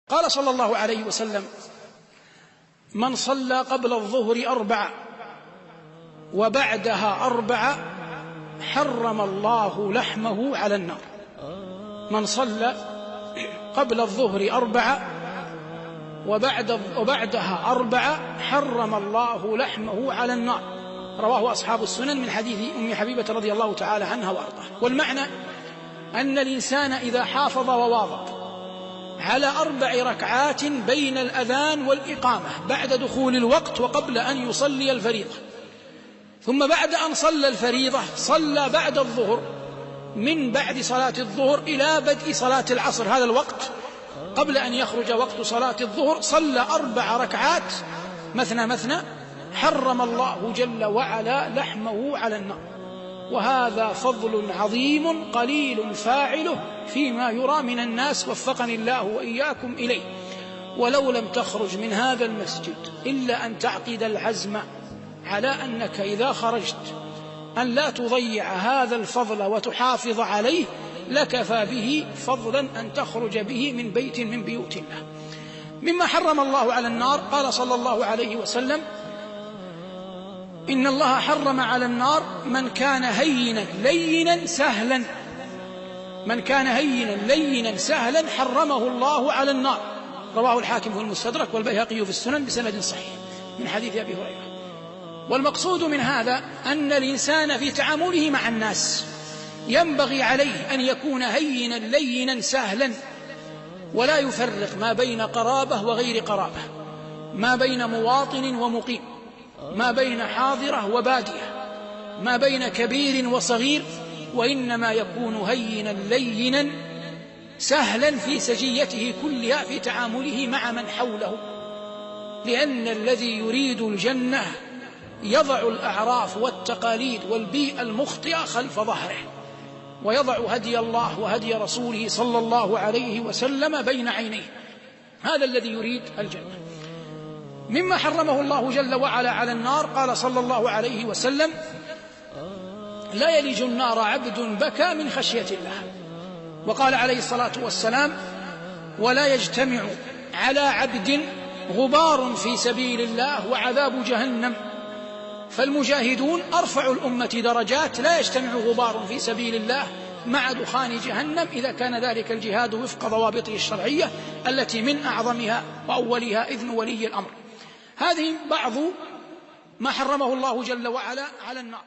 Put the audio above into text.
قال صلى الله عليه وسلم: من صلى قبل الظهر 4 وبعدها 4 حرم الله لحمه على النار. من صلى قبل الظهر 4 وبعدها 4 حرم الله لحمه على النار. رواه أصحاب السنن من حديث أم حبيبة رضي الله تعالى عنها وأرضاها. والمعنى أن الإنسان إذا حافظ وواظب على 4 ركعات بين الأذان والإقامة بعد دخول الوقت وقبل أن يصلي الفريضة، ثم بعد أن صلى الفريضة صلى بعد الظهر، من بعد صلاة الظهر إلى بدء صلاة العصر، هذا الوقت قبل أن يخرج وقت صلاة الظهر، صلى 4 ركعات مثنى مثنى، حرم الله جل وعلا لحمه على النار. وهذا فضل عظيم قليل فاعله فيما يرى من الناس، وفقني الله وإياكم إليه. ولو لم تخرج من هذا المسجد إلا أن تعقد العزم على أنك إذا خرجت أن لا تضيع هذا الفضل وتحافظ عليه، لكفى به فضلا أن تخرج به من بيت من بيوت الله. مما حرم الله على النار قال صلى الله عليه وسلم: إن الله حرم على النار من كان هينا لينا سهلا. من كان هينا لينا سهلا حرمه الله على النار. رواه الحاكم في المستدرك والبيهقي في السنن بسند صحيح من حديث أبي هريرة. والمقصود من هذا أن الإنسان في تعامله مع الناس ينبغي عليه أن يكون هينا لينا سهلا، ولا يفرق ما بين قرابة وغير قرابة، ما بين مواطن ومقيم، ما بين حاضرة وبادية، ما بين كبير وصغير، وإنما يكون هينا لينا سهلا في سجيته كلها في تعامله مع من حوله. لأن الذي يريد الجنة يضع الأعراف والتقاليد والبيئة المخطئة خلف ظهره، ويضع هدي الله وهدي رسوله صلى الله عليه وسلم بين عينيه. هذا الذي يريد الجنة. مما حرمه الله جل وعلا على النار قال صلى الله عليه وسلم: لا يلج النار عبد بكى من خشية الله. وقال عليه الصلاة والسلام: ولا يجتمع على عبد غبار في سبيل الله وعذاب جهنم. فالمجاهدون أرفع الأمة درجات، لا يجتمع غبار في سبيل الله مع دخان جهنم إذا كان ذلك الجهاد وفق ضوابطه الشرعية التي من أعظمها وأولها إذن ولي الأمر. هذه بعض ما حرمه الله جل وعلا على النار.